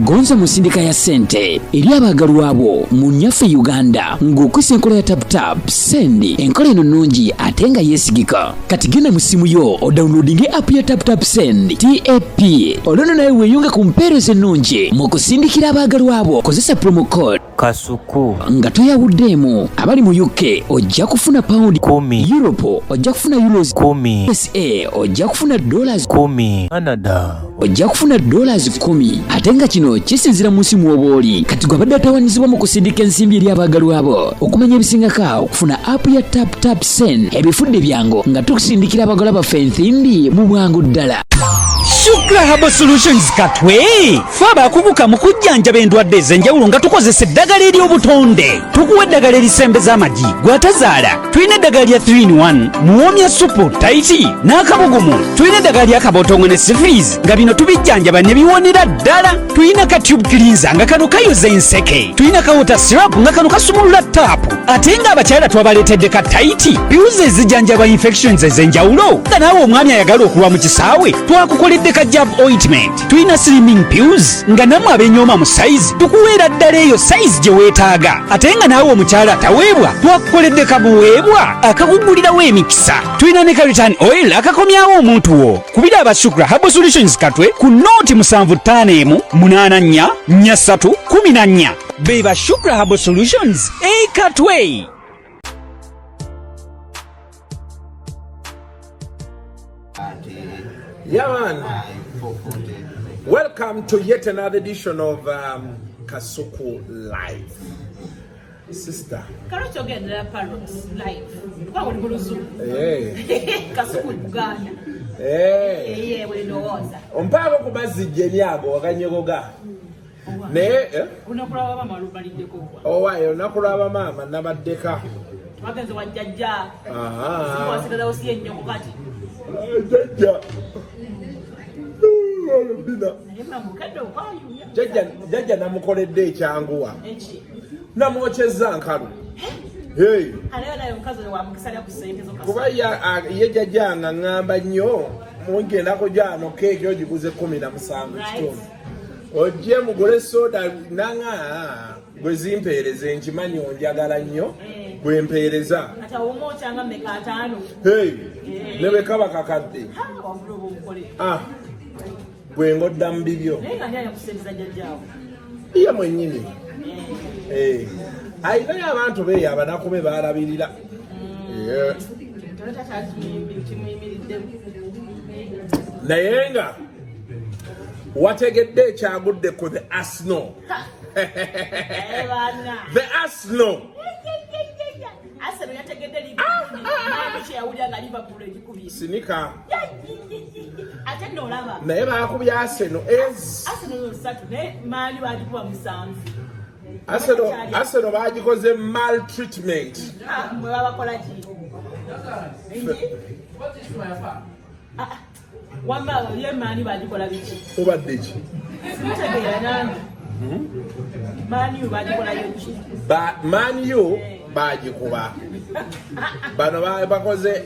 gonza musindika ya sente eri abagalwa abo mu nyaffe Uganda ng'okwesa enkola ya tap send enkola eno nnungi ate nga yeesigika. Kati genda mu simu yo odownloadinge app ya tap send TAP olwono nawe weeyunga ku mpeereza ennungi mu kusindikira abagalwa abo. Kozesa promo code Kasuku nga toyawuddeemu. Abali mu UK ojja kufuna pound 10, Europe ojja kufuna euros 10, USA ojja kufuna dollars 10, Canada ojja kufuna dollars 10. Ate nga kino kisinzira mu nsi mw'obaoli. Kati gwe abadde atawaanyizibwa mu kusindika ensimbi eri abagalwa abo. Okumanya ebisingako okufuna app ya tap send ebifudde byangu nga tukusindikira abagalwa baffe ensimbi mu bwangu ddala. Shukra Herbal Solutions Katwe faba akubuka mu kujjanjaba endwadde ez'enjawulo nga tukozesa eddagala ery'obutonde. Tukuwa eddagala erisembeza amagi gw'atazaala. Tulina eddagala lya 3-in-1 muwoomya supu taiti n'akabugumu. Tulina eddagala lya kabootongo ne syphilis nga bino tubijjanjaba ne biwonera ddala. Tulina ka tube cleanser nga kano kayoza enseke. Tulina ka water syrup nga kano kasumulula taapu. Ate nga abakyala twabaleetedde ka taiti piuzi ezijjanjaba infections ez'enjawulo. Nga naawe omwami ayagala okulwa mu kisaawe twakukoledde ka jab ointment. Tulina slimming pills nga namwe abenyooma mu size tukuweera ddala eyo size gye weetaaga. Ate nga naawe omukyala ataweebwa twakukoledde kabuweebwa akakugulirawo emikisa. Tulina ne ka return oil akakomyawo omuntu wo. Kubira aba Shukra Herbal Solutions Katwe ku nooti 758484 beba Shukra Herbal Solutions Katwe. Yeah, man. Welcome to yet another edition of Kasuku Live. Sister. Karacho genda parrots live. Kwa ulibuluzu. Kasuku Uganda. We ndowooza. Ompaako kubazijje lyago wakanyegoga. Ne unakulaba mama lubaliddeko. Owayo nakulaba mama nabaddeka. Twagenze wajjajja. Siwasigala osiye nnyo kati. Jajja. Jajja namukoledde ekyanguwa. Namwokyezza nkalu. Kuba ye jajja nga ngamba nnyo mungendako gyano keeki ogiguze 17 kitundu. Ojje mugule soda nanga gwe zimpeereze nkimanyi onjagala nnyo gwe mpeereza. Ne bwe kaba kakadde. Gwe ngodda mu bibyo. Ye mwennyini. Ayinayo abantu be abanaku be baalabirira. Naye nga wategedde ekyagudde ku the Arsenal. The Arsenal. Sinika. Naye baakubye Arsenal. Arsenal bagikoze maltreatment. Wamba ye mani bagikola biki? Obadde ki? Mani bagikola biki? Mani bagikuba. Bano bakoze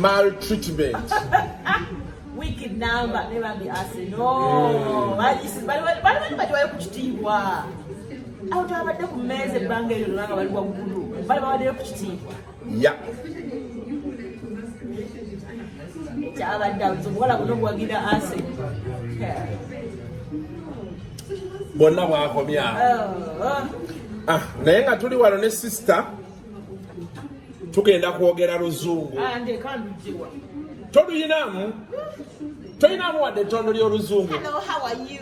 maltreatment. Wicked number never be Arsenal. Bali kukitiibwa. Awo twabadde ku mmeeza ebbanga eryo nga bali waggulu. Bali babaddeyo kukitiibwa. Ya. Kyabadde omuwala guno gwagira Arsenal. Bonna bwakomya. Naye nga tuli wano ne sister tugenda kwogera luzungu. Ndekandujiwa. Toluyinamu? Tolinamu wadde ettondo ly'oluzungu? Hello, how are you?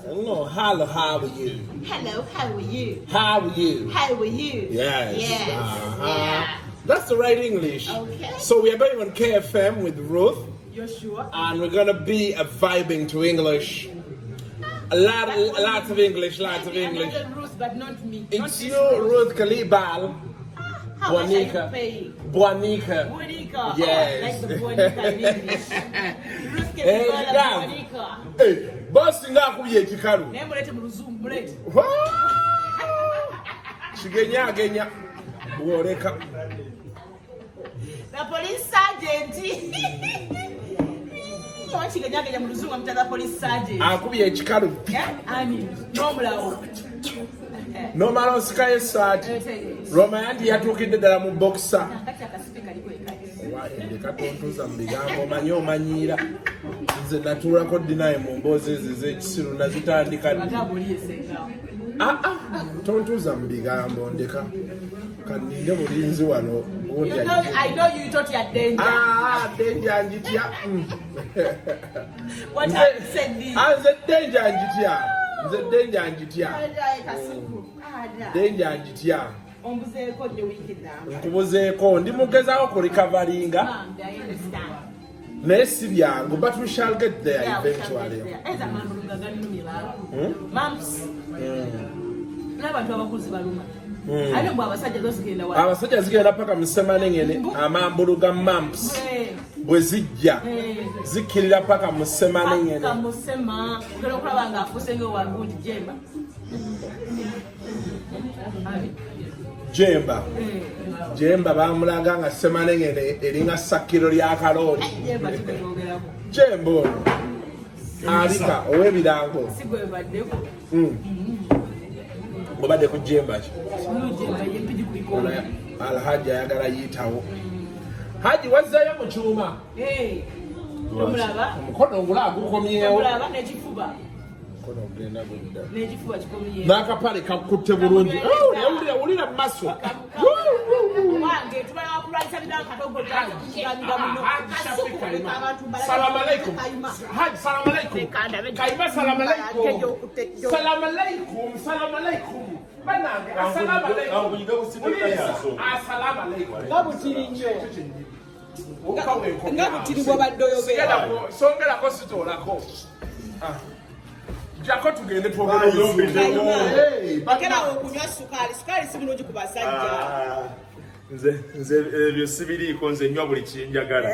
No, hello, how are you? Hello, how are you? How are you? How are you? Yes. Yeah. That's the right English. Okay. So we are going on KFM with Ruth. You're sure? And we're going to be vibing to English. Lots of English. Another Ruth, but not me. It's you, Ruth Kalibal. How much are you paying? Buanika. Yes. Like the Buanika in English. Ruth Kalibal and Buanika. Hey, boss, ngakubye ekikalu. Nemulete mu luzungu mulete. Kigenya. Buoleka. The police sergeant. Wanchiganyaganya mu luzungu amutala police sergeant. Akubye ekikalu. Ani n'omulawo. Nomala osikayo essaati. Roma yanti yatuukidde ddala mu boxer. Kati akasipi kaliko ekali. Ndeka tontuuza mu bigambo omanyi omanyiira. Nze natuulako dinaye mu mboozi ezo ez'ekisiru nazitandika ddi. Tontuuza mu bigambo ndeka. Kaninde bulinzi wano. I know you thought you are danger. Danger njitya. What have you said this? Nze danger njitya. Nze danger njitya. Danger njitya. Ombuzeeko the weekend now. Nkubuzeeko ndi mugezaako ku recoveringa. I understand. Naye si byangu, but we shall get there eventually. Eza mamuluga ganumira. Mumps. N'abantu abakuzi baluma. Ate bwe abasajja zozigenda wa. Abasajja zigenda paka mu Ssemanengene amambuluga mumps. Bwe zijja zikkirira paka mu Ssemanengene. Paka mu Ssema ogenda okulaba nga afuuse ng'owagundi Jemba. Jemba bamulaga nga Ssemanengene eringa sakkiro lya kalooni. Jemba ono alika ow'ebirango. Si gwe baddeko. Obadde ku Jemba ki? Jemba yempidi ku ikola. Alhaji ayagala yitawo. Haji wazzayo mu kyuma. Omulaba? Omukono ogula gukomyewo. Omulaba n'ekifuba. Omukono ogenda gudda. N'ekifuba kikomyewo. N'akapale kakutte bulungi. Wulira mu maso. Wange tubala kulwanyisa bidala katogo kyanyiga muno. Salamu alaikum. Haji salamu alaikum. Kaima salamu alaikum. Salamu alaikum. Salamu alaikum. Banange assalamu alaikum. Assalamu alaikum. Gabutiri nnyo. Gabutiri bw'obadde oyobeera. Songerako sitoolako. Jako tugende twogere bakerawo okunywa sukaali si bulungi ku basajja. Nze ebyo sibiriiko nze nnywa buli kinjagala.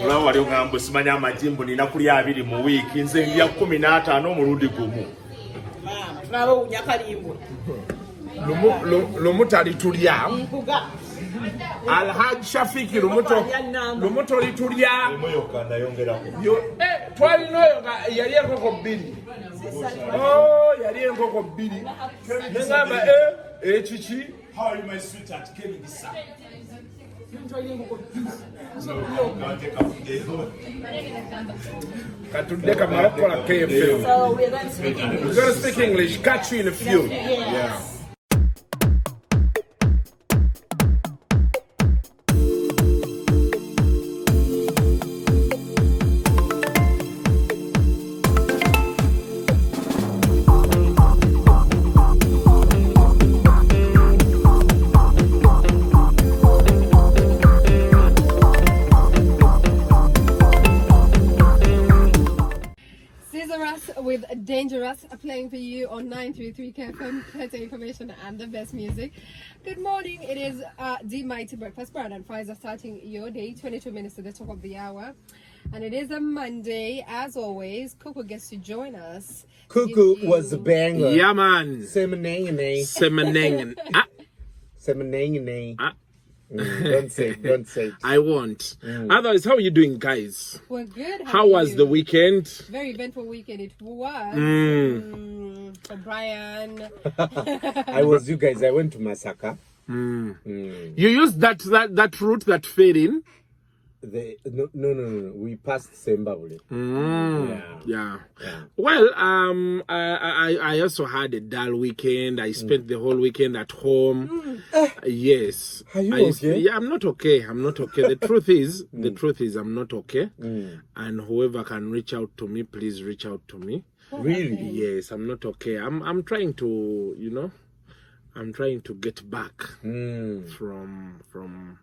Olaba wali ogamba simanya amajimbo nina kulya 2 mu wiiki nze ndya 15 omulundi gumu. Tunaba owunya kalimbwe. Lumu talitulya. Alhaji Shafiki lumuto litulya. Emoyoka ndayongerako. Twalina oyo nga yali enkoko 2. Yali enkoko 2. Nengamba ekiki? How are you, my sweetheart? Kenisa. Katudde kamala kukola KFM. So we're going to speak English. We're going to speak English. Catch you in a few. Yeah. With Dangerous playing for you on 933 KFM, better information and the best music. Good morning, it is the Mighty Breakfast. Brad and Pfizer starting your day, 22 minutes to the top of the hour. And it is a Monday, as always. Cuckoo gets to join us. Cuckoo was a banger. Yeah, man. Semenengene. Semenengene. Don't say it. I won't. Otherwise, how are you doing, guys? We're good. How was the weekend? Very eventful weekend it was. For Brian. I was you guys. I went to Masaka. You used that route that fed in? No. We passed Sembabule. Yeah. Well, I also had a dull weekend. I spent the whole weekend at home. Yes. Are you okay? Yeah, I'm not okay. The truth is, I'm not okay. And whoever can reach out to me, please reach out to me. Really? Yes, I'm not okay. I'm trying to, I'm trying to get back from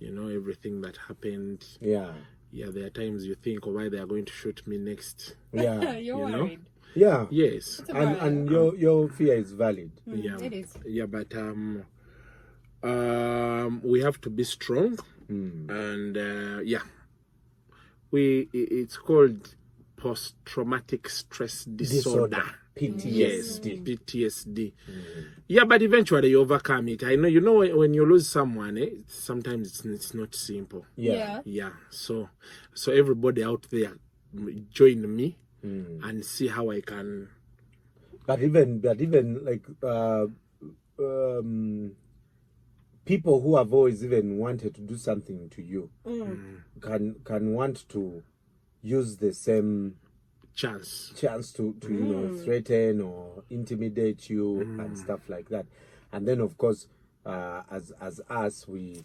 everything that happened. Yeah, there are times you think, why they are going to shoot me next. Yeah. You're worried. Yeah. Yes. And your fear is valid. Yeah. It is. Yeah, but we have to be strong. And it's called post-traumatic stress disorder. PTSD. Yes, PTSD. Yeah, but eventually you overcome it. I know, when you lose someone, sometimes it's not simple. Yeah. Yeah. So everybody out there, join me and see how I can. But even like people who have always even wanted to do something to you can want to use the same chance to you know, threaten or intimidate you and stuff like that. And then of course as us we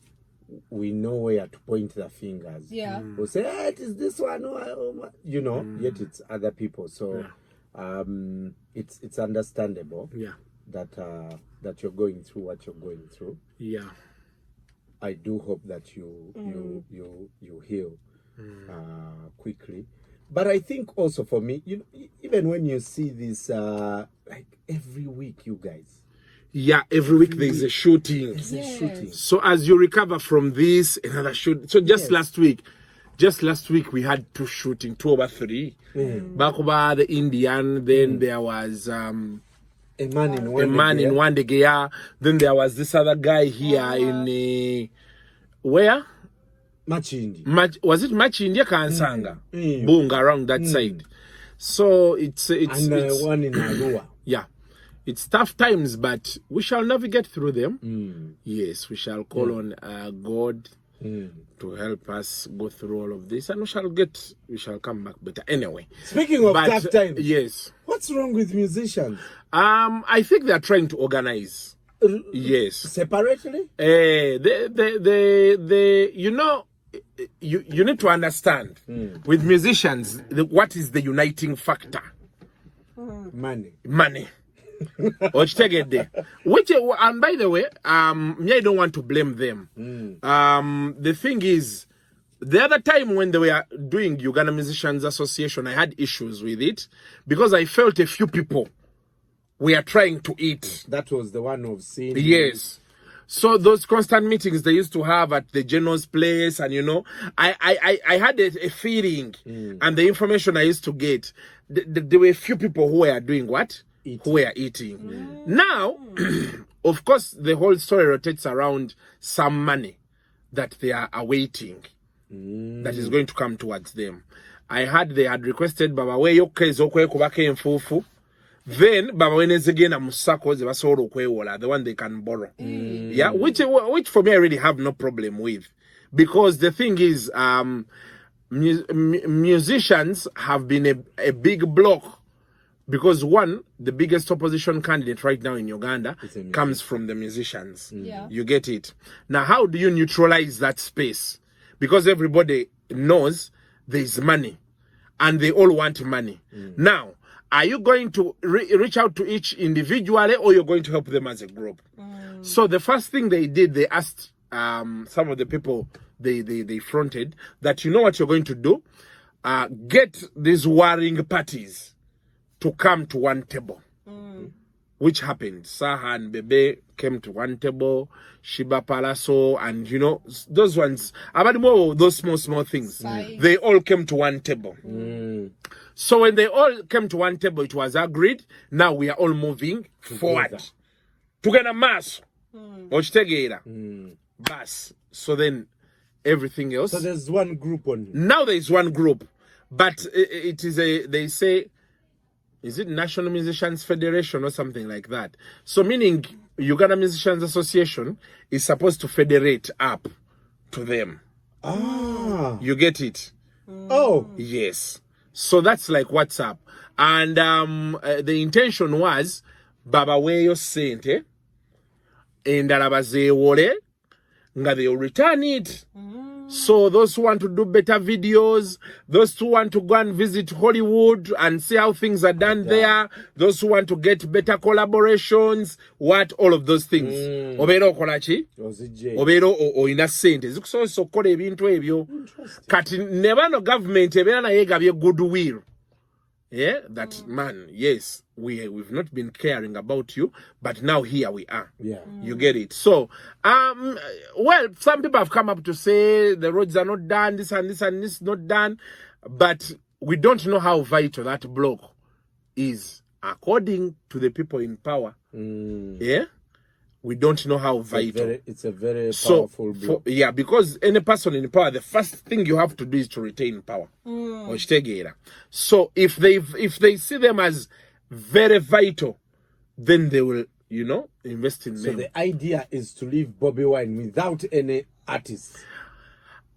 know where to point the fingers. Yeah. We'll say, hey, it is this one, you know, yet it's other people. So it's understandable that you're going through what you're going through. Yeah. I do hope that you heal quickly. But I think also for me, you know, even when you see this like every week, you guys. Yeah, every week there is a shooting. There's a shooting. So as you recover from this, another shoot. So just last week we had 2 shooting, 2 over 3. Back over the Indian, then there was a man in one day. Then there was this other guy here in where? Machindi. Was it Machindi Kansanga? Bunga around that side. So it's one in Arua. Yeah. It's tough times, but we shall navigate through them. Yes, we shall call on God to help us go through all of this, and we shall come back better. Anyway, Speaking of tough times, yes. What's wrong with musicians? I think they are trying to organize. Yes. Separately? You know, you need to understand with musicians what is the uniting factor. Money. Which and by the way, me, I don't want to blame them. The thing is, the other time when they were doing Uganda Musicians Association, I had issues with it because I felt a few people were trying to eat. That was the one of seeing. Yes. So those constant meetings they used to have at the general's place, and you know, I had a feeling, and the information I used to get, there were a few people who were doing what? Who were eating. Now, of course, the whole story rotates around some money that they are awaiting that is going to come towards them. I heard they had requested Baba Weyoke Zokwe Kubake and Fufu. Then Baba Wenezegena Musako Zebasoro Kwewola, the one they can borrow. Yeah, which for me I really have no problem with. Because the thing is, musicians have been a big block. Because one, the biggest opposition candidate right now in Uganda comes from the musicians. Yeah. You get it? Now, how do you neutralize that space? Because everybody knows there is money. And they all want money. Now, are you going to reach out to each individually, or you're going to help them as a group? So the first thing they did, they asked some of the people they fronted that, you know what you're going to do? Get these warring parties to come to one table, which happened. Saha and Bebe came to one table, Sheebah Palaso, and you know, those ones, about more those small things, they all came to one table. So when they all came to one table, it was agreed, now we are all moving forward. Together mass. Bas. So then everything else. So there's one group on. Now there is one group. But it is they say, is it National Musicians Federation or something like that? So meaning Uganda Musicians Association is supposed to federate up to them. You get it? Oh. Yes. So that's like what's up. And the intention was Baba Weyo Sente and Arabaze nga they'll return it. So those who want to do better videos, those who want to go and visit Hollywood and see how things are done there, those who want to get better collaborations, all of those things. Obero okolachi? Obero oyina sente. Zikusobola okukola ebintu ebyo. Kati nebano government ebeera naye egabye goodwill. Yeah, that man, yes, we've not been caring about you, but now here we are. Yeah. You get it. So, well, some people have come up to say the roads are not done, this and this and this not done, but we don't know how vital that block is according to the people in power. Yeah, we don't know how vital. It's a very powerful blow. Because any person in power, the first thing you have to do is to retain power. So if they see them as very vital, then they will, invest in them. So the idea is to leave Bobby Wine without any artists.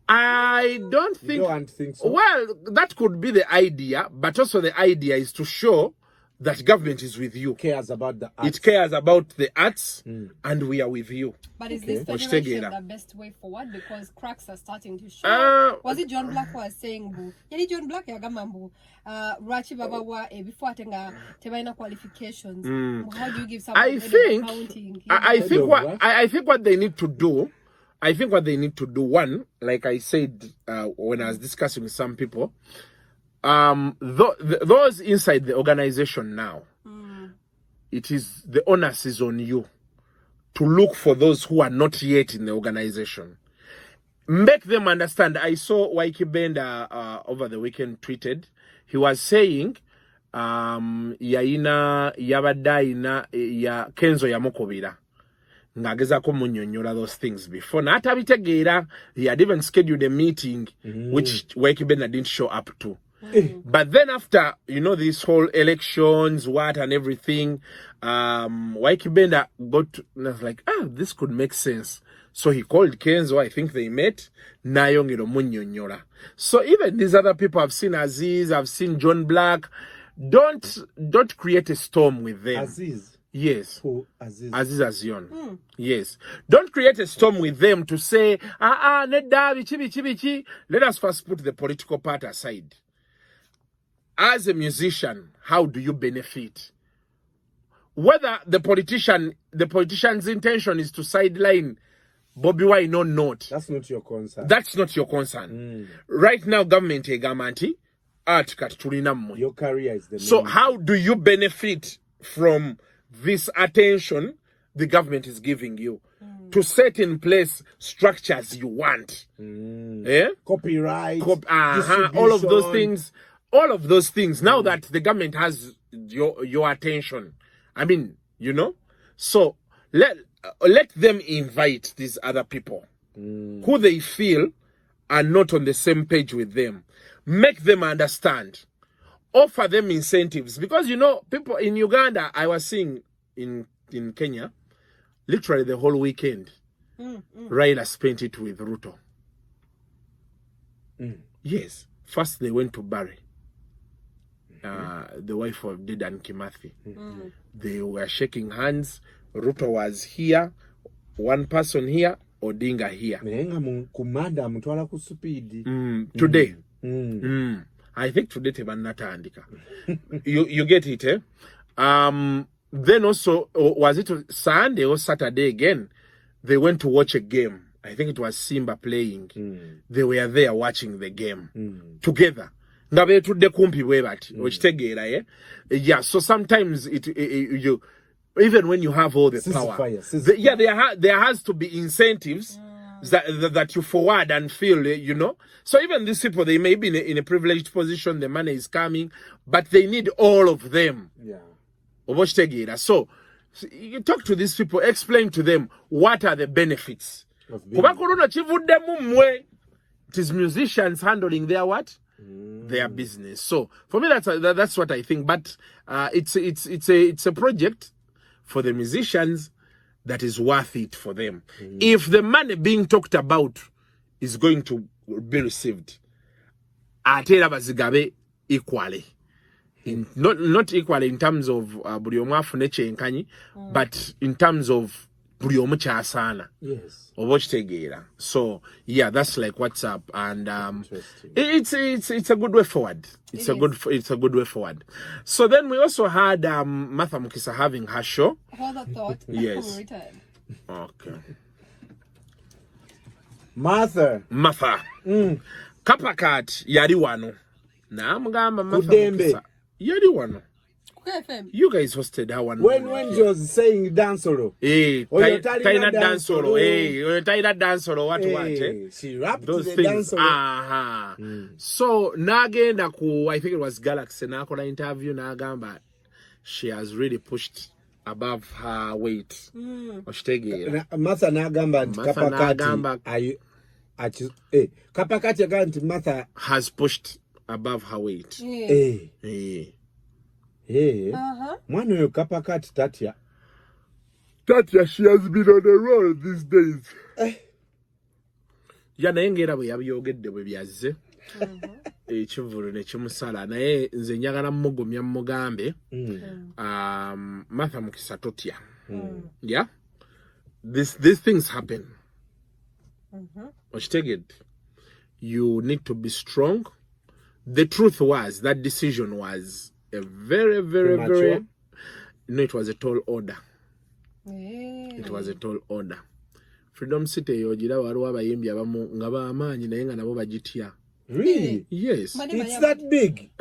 I don't think. You don't think so? Well, that could be the idea, but also the idea is to show that government is with you. Cares about the arts. It cares about the arts, and we are with you. But is this federation the best way forward? Because cracks are starting to show. Was it John Black who was saying, "Boo"? Yeah, John Black yagamambu. Rachi Baba wa before tenga tebaina qualifications. How do you give someone accounting? I think what they need to do. I think what they need to do, one, like I said when I was discussing with some people, those inside the organization now, it is the onus is on you to look for those who are not yet in the organization. Make them understand. I saw Waiki Benda over the weekend tweeted. He was saying, yaina yabadaina ya Kenzo ya Mokobira. Ngagezako munyonyola those things before. Na atabitegeera, he had even scheduled a meeting which Waiki Benda didn't show up to. But then after, this whole elections, what and everything, Waiki Benda was like, this could make sense. So he called Kenzo, I think they met, Nayongiro Munyonyola. So even these other people, I've seen Aziz, I've seen John Black, don't create a storm with them. Aziz? Yes. Who? Aziz? Aziz Azion. Yes. Don't create a storm with them to say, let us first put the political part aside. As a musician, how do you benefit? Whether the politician's intention is to sideline Bobby Wine or not. That's not your concern. That's not your concern. Right now, government egamanti art katulina. Your career is the So how do you benefit from this attention the government is giving you to set in place structures you want? Copyright, all of those things. All of those things. Now that the government has your attention, so let them invite these other people who they feel are not on the same page with them. Make them understand. Offer them incentives. Because, people in Uganda, I was seeing in Kenya, literally the whole weekend, Raila spent it with Ruto. Yes. First, they went to Barry, the wife of Dedan Kimathi. They were shaking hands. Ruto was here, one person here, Odinga here. Today. I think today tebanata andika. You get it, eh? Then also, was it Sunday or Saturday again? They went to watch a game. I think it was Simba playing. They were there watching the game together. Yeah, so sometimes you even when you have all the power, there has to be incentives that you forward and feel, So even these people, they may be in a privileged position, the money is coming, but they need all of them. So you talk to these people, explain to them what are the benefits. It is musicians handling their what? Their business. So for me, that's what I think. But it's a project for the musicians that is worth it for them. If the money being talked about is going to be received, atera bazigabe equally. Not equally in terms of buli omu afune kyenkanyi, but in terms of buli omu kyasana. Yes. So yeah, that's like what's up, and it's a good way forward. It's a good way forward. So then we also had Martha Mukisa having her show. Hold that thought. Yes. Okay. Martha. Kapakat yali wano. Na mugamba Martha Mukisa yali wano. You guys hosted her one. When she was saying dance solo. Taina dance solo. Taina dance solo. What? She rapped those the things. dance solo. So nagenda ku, I think it was Galaxy nakola interview nagamba she has really pushed above her weight. Oshitegeera. Martha n'agamba nti Martha Kapakati n'agamba- Kapakati agamba nti Martha has pushed above her weight. Mwana oyo Kapakati tatya. She has been on the road these days. Ya naye ng'era bwe yabyogedde bwe byazze. Ekivulu ne kimusala naye nze njagala mmugumya mugambe. Martha Mukisa totya. Yeah? These things happen. Okitegedde. You need to be strong. The truth was that decision was a very, very, very. No, it was a tall order. It was a tall order. Freedom City yogira waliwo abayimbi abamu nga b'amaanyi naye nga nabo bagitya. Really? Yes. It's that big.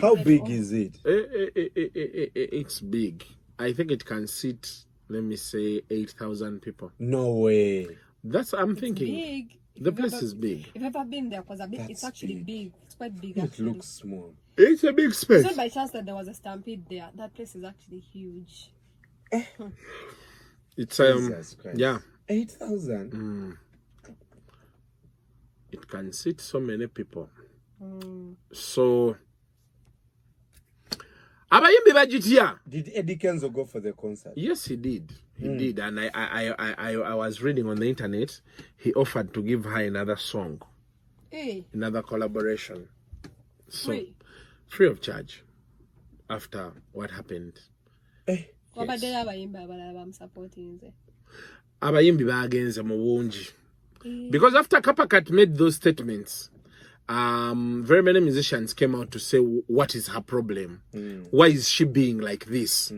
How big is it? It's big. I think it can seat, let me say, 8,000 people. No way. That's I'm thinking. Big. The place is big. If you've ever been there, because it's actually big. It's quite big. It Actually. looks small. It's a big space. It's not by chance that there was a stampede there. That place is actually huge. It's Jesus Christ. yeah. 8,000. It can seat so many people. So abayimbi bagitya. Did Eddie Kenzo go for the concert? Yes, he did. He did, and I was reading on the internet. He offered to give her another song, another collaboration, so free of charge. After what happened, abayimbi bagenze mu bungi because after Kapakat made those statements, very many musicians came out to say what is her problem, why is she being like this.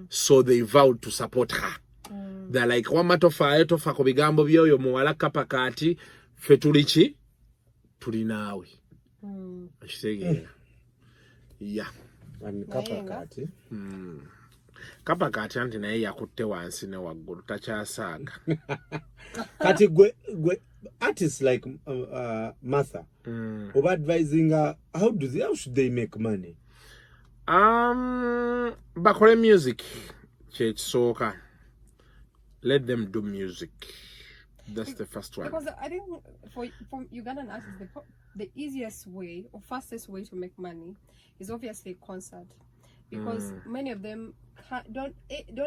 So they vowed to support her. They're like, wamatofa tofa ku bigambo byoyo muwala Kapakati fe tulichi tuli naawe. Yeah. And Kapakati. Kapakati anti naye yakutte wansi ne waggulu takyasaaga. Kati gwe artists like Martha, of advising her, how should they make money? Bakole music kyekisooka. Let them do music. That's the first one. Because I think for Ugandan artists, the easiest way or fastest way to make money is obviously concert. Because many of them don't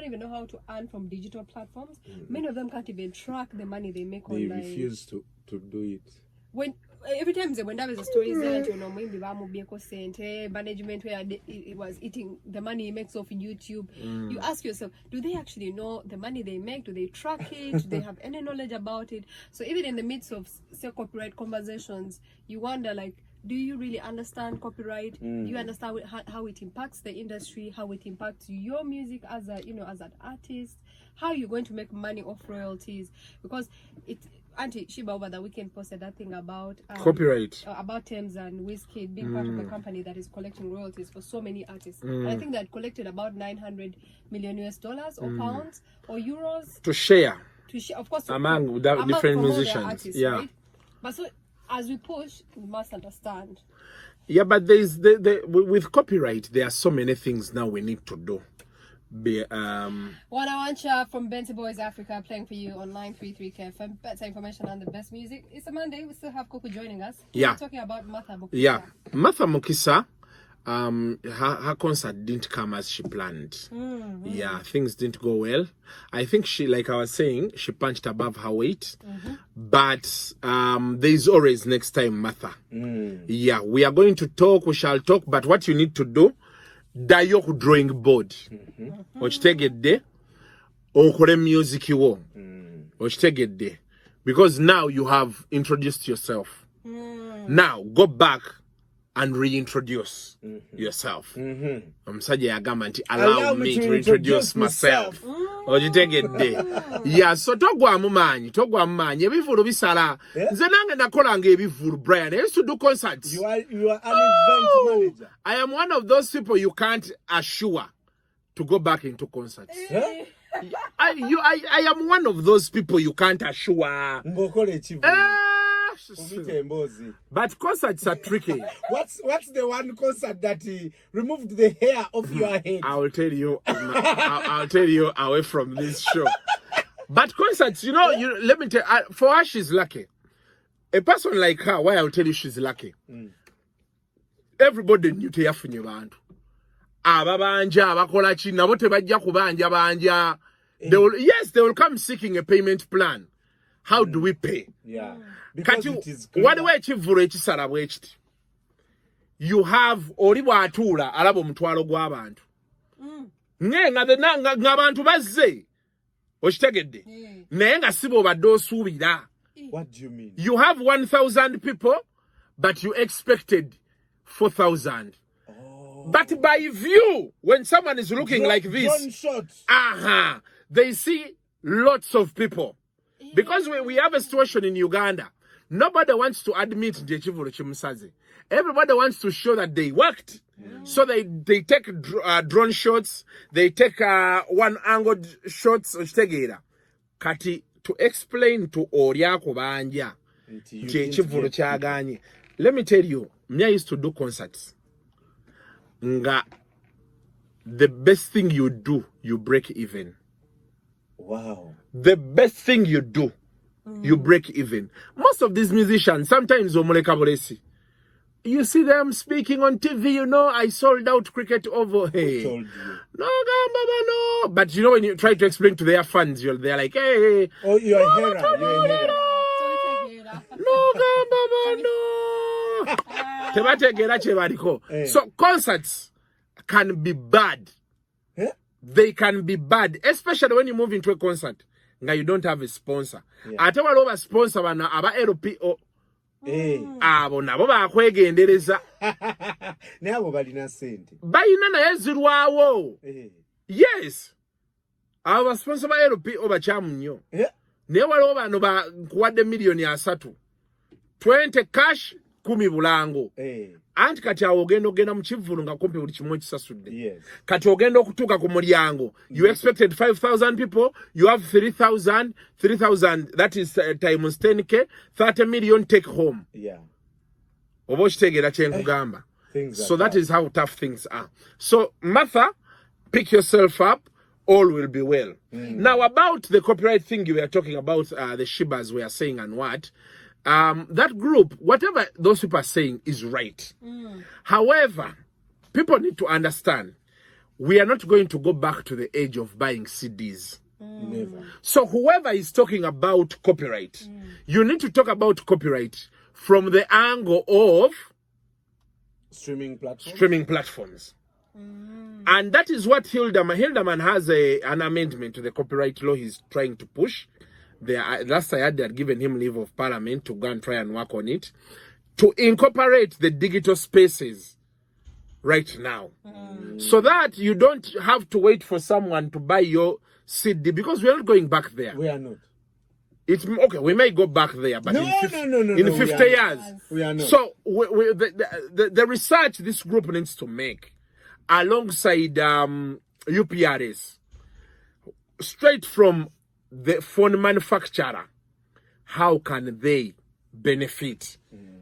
even know how to earn from digital platforms. Many of them can't even track the money they make online. They refuse to do it. When every time when there was a story that management where it was eating the money he makes off YouTube, you ask yourself, do they actually know the money they make? Do they track it? Do they have any knowledge about it? So even in the midst of say copyright conversations, you wonder like, do you really understand copyright? Do you understand how it impacts the industry, how it impacts your music as a as an artist? How are you going to make money off royalties? Because Auntie Sheebah over the weekend posted that thing about copyright, about Thames and Wizkid being part of the company that is collecting royalties for so many artists. And I think they had collected about $900 million US or pounds or euros to share, of course, among different musicians. Artists, yeah, right? But so as we push, we must understand. Yeah, but there's with copyright, there are so many things now we need to do. Wanawancha from Benty Boys Africa playing for you on 933 KFM. Better information and the best music. It's a Monday. We still have Coco joining us. Yeah. We're talking about Martha Mukisa. Yeah, Martha Mukisa. Her concert didn't come as she planned. Yeah, things didn't go well. I think she, like I was saying, she punched above her weight. But there's always next time, Martha. Yeah, we are going to talk. We shall talk. But what you need to do, Dayok drawing board. Ochitegedde okole music wo. Ochitegedde. Because now you have introduced yourself. Now go back and reintroduce yourself. Omusajja yagamba nti allow me to introduce myself. Ochitegedde. Yeah, so togwamu maanyi ebivulu bisala. Nze nange nakolanga ebivulu, Brian. I used to do concerts. You are an event manager. I am one of those people you can't assure to go back into concerts. I am one of those people you can't assure. But concerts are tricky. What's the one concert that removed the hair off your head? I will tell you. I'll tell you away from this show. But concerts, let me tell you, for her, she's lucky. A person like her, why I'll tell you she's lucky. Everybody knew to yafunye bantu. Ababanja, abakola chi, nabo tebajja kubanja banja. They will come seeking a payment plan. How do we pay? Yeah. Because what way chivuro ekisala bwekiti. You have oli bwatula alabo omutwalo gw'abantu. Ng'abantu bazze. Okitegedde. Naye nga si bw'obadde osuubira. What do you mean? You have 1,000 people, but you expected 4,000. But by view, when someone is looking like this, they see lots of people. Because we have a situation in Uganda, nobody wants to admit everybody wants to show that they worked. So they take drone shots, they take one-angled shots. Kati, to explain to Oriako Banja, let me tell you, I used to do concerts. Nga, the best thing you do, you break even. Wow. The best thing you do, you break even. Most of these musicians, sometimes you see them speaking on TV, I sold out cricket over. Hey. Told you? No, no. But when you try to explain to their fans, they're like, hey. Oh, you're a hera. You're a hera. No, so concerts can be bad. They can be bad, especially when you move into a concert. Now you don't have a sponsor. I tell you a sponsor aba LPO. Abo nabo bakwegendereza. Nabo balina sente. Bayina naye zirwawo. Yes. Aba sponsor ba LPO bakyamu nnyo. Naye waliwo bano bakuwadde miliyoni 3. 20 cash, 10 bulango. Anti kati awo ogenda mu kivvulu nga kumpi buli kimu ekisasudde. Kati ogenda okutuuka ku mulyango. You expected 5,000 people, you have 3,000, that is times 10k, 30 million take home. Oba okitegeera kye nkugamba. So that is how tough things are. So Martha, pick yourself up, all will be well. Now about the copyright thing you were talking about, the Sheebahs were saying and what, that group, whatever those people are saying is right. However, people need to understand, we are not going to go back to the age of buying CDs. Never. So whoever is talking about copyright, you need to talk about copyright from the angle of Streaming platforms. And that is what Hildeman has an amendment to the copyright law he's trying to push. Last I had, they had given him leave of parliament to go and try and work on it, to incorporate the digital spaces right now. So that you don't have to wait for someone to buy your CD, because we are not going back there. We are not. It's okay, we may go back there, but in 50 years. We are not. So the research this group needs to make, alongside UPRS, straight from the phone manufacturer, how can they benefit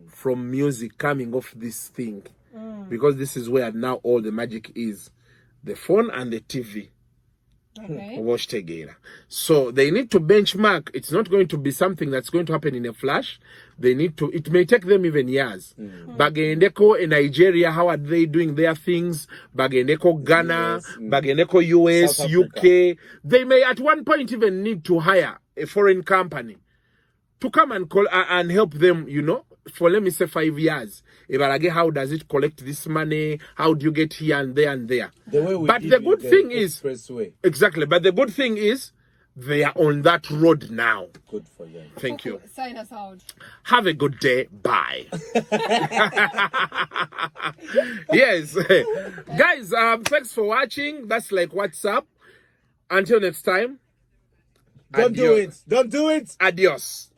from music coming off this thing? Because this is where now all the magic is. The phone and the TV. Watch together. So they need to benchmark. It's not going to be something that's going to happen in a flash. They need to, it may take them even years. Bagendeko in Nigeria, how are they doing their things? Bagendeko Ghana, Bagendeko US, UK. They may at one point even need to hire a foreign company to come and call and help them, for let me say 5 years. How does it collect this money? How do you get here and there and there? But the good thing is, exactly, but the good thing is, they are on that road now. Good for you. Thank you. Sign us out. Have a good day. Bye. Yes. Guys, thanks for watching. That's like WhatsApp. Until next time. Don't do it. Don't do it. Adios.